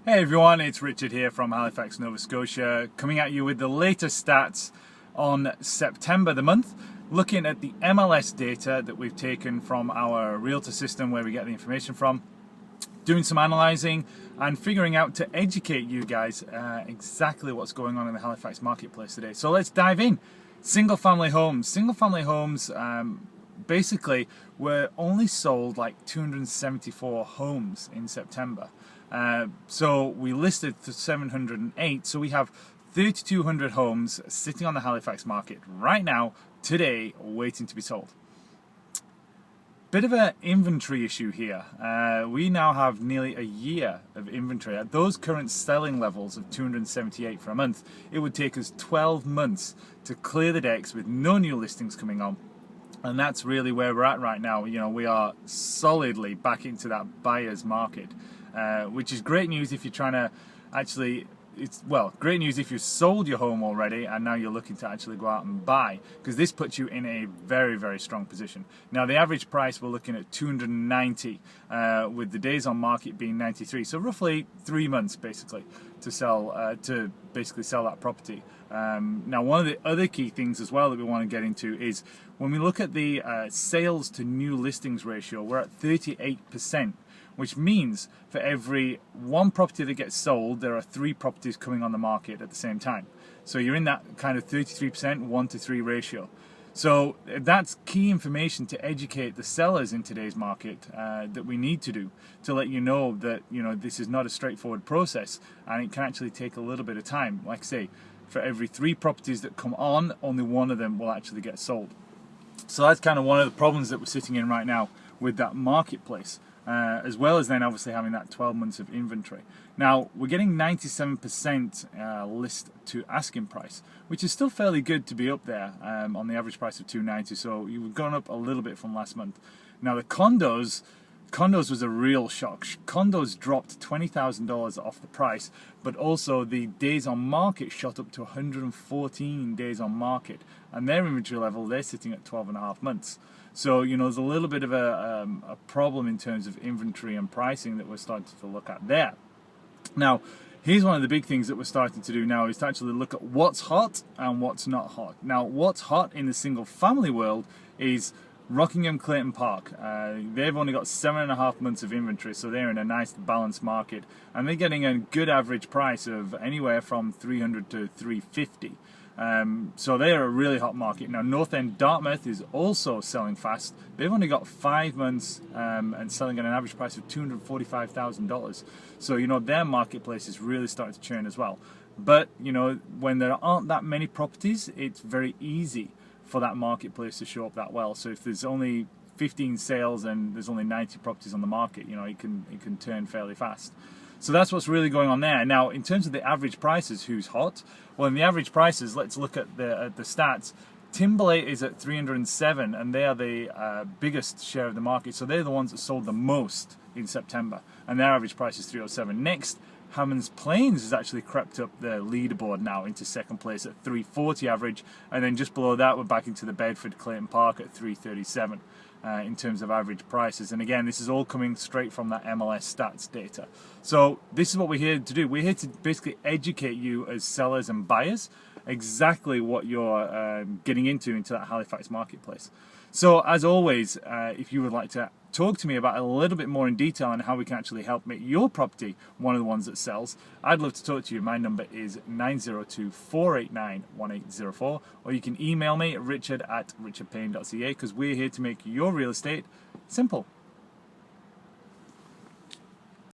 Hey everyone, it's Richard here from Halifax, Nova Scotia, coming at you with the latest stats on September the month, looking at the MLS data that we've taken from our realtor system where we get the information from, doing some analysing and figuring out to educate you guys exactly what's going on in the Halifax marketplace today. So let's dive in. Single family homes, basically were only sold like 274 homes in September. So we listed for 708, so we have 3,200 homes sitting on the Halifax market right now, today, waiting to be sold. Bit of an inventory issue here. We now have nearly a year of inventory. At those current selling levels of 278 for a month, it would take us 12 months to clear the decks with no new listings coming on. And that's really where we're at right now. You know, we are solidly back into that buyer's market, which is great news if you're trying to actually, great news if you've sold your home already and now you're looking to actually go out and buy, because this puts you in a very, very strong position. Now, the average price, we're looking at 290, with the days on market being 93. So roughly 3 months basically to sell, sell that property. Now, one of the other key things as well that we want to get into is when we look at the sales to new listings ratio, we're at 38%, which means for every one property that gets sold, there are 3 properties coming on the market at the same time. So you're in that kind of 33% 1 to 3 ratio. So that's key information to educate the sellers in today's market that we need to do to let you know that this is not a straightforward process and it can actually take a little bit of time. Like I say, for every 3 properties that come on, only 1 of them will actually get sold. So that's kind of one of the problems that we're sitting in right now with that marketplace, as well as then obviously having that 12 months of inventory. Now, we're getting 97% list to asking price, which is still fairly good to be up there on the average price of $290. So you've gone up a little bit from last month. Now, the condos was a real shock. Condos dropped $20,000 off the price, but also the days on market shot up to 114 days on market, and their inventory level, they're sitting at 12.5 months. So there's a little bit of a problem in terms of inventory and pricing that we're starting to look at there. Now, here's one of the big things that we're starting to do now is to actually look at what's hot and what's not hot. Now, what's hot in the single family world is Rockingham Clayton Park. They've only got 7.5 months of inventory, so they're in a nice balanced market, and they're getting a good average price of anywhere from $300 to $350. So they're a really hot market. Now, North End Dartmouth is also selling fast. They've only got 5 months and selling at an average price of $245,000. So their marketplace is really starting to churn as well. But when there aren't that many properties, it's very easy for that marketplace to show up that well. So if there's only 15 sales and there's only 90 properties on the market, it can turn fairly fast. So that's what's really going on there. Now, in terms of the average prices, who's hot? Well, in the average prices, let's look at the stats. Timberlake is at 307, and they are the biggest share of the market. So they're the ones that sold the most in September, and their average price is 307. Next, Hammond's Plains has actually crept up the leaderboard now into second place at 340 average, and then just below that we're back into the Bedford Clayton Park at 337 in terms of average prices. And again, this is all coming straight from that MLS stats data. So this is what we're here to do. We're here to basically educate you as sellers and buyers exactly what you're getting into that Halifax marketplace. So as always, if you would like to talk to me about a little bit more in detail on how we can actually help make your property one of the ones that sells, I'd love to talk to you. My number is 902-489-1804, or you can email me at richard@richardpayne.ca, because we're here to make your real estate simple.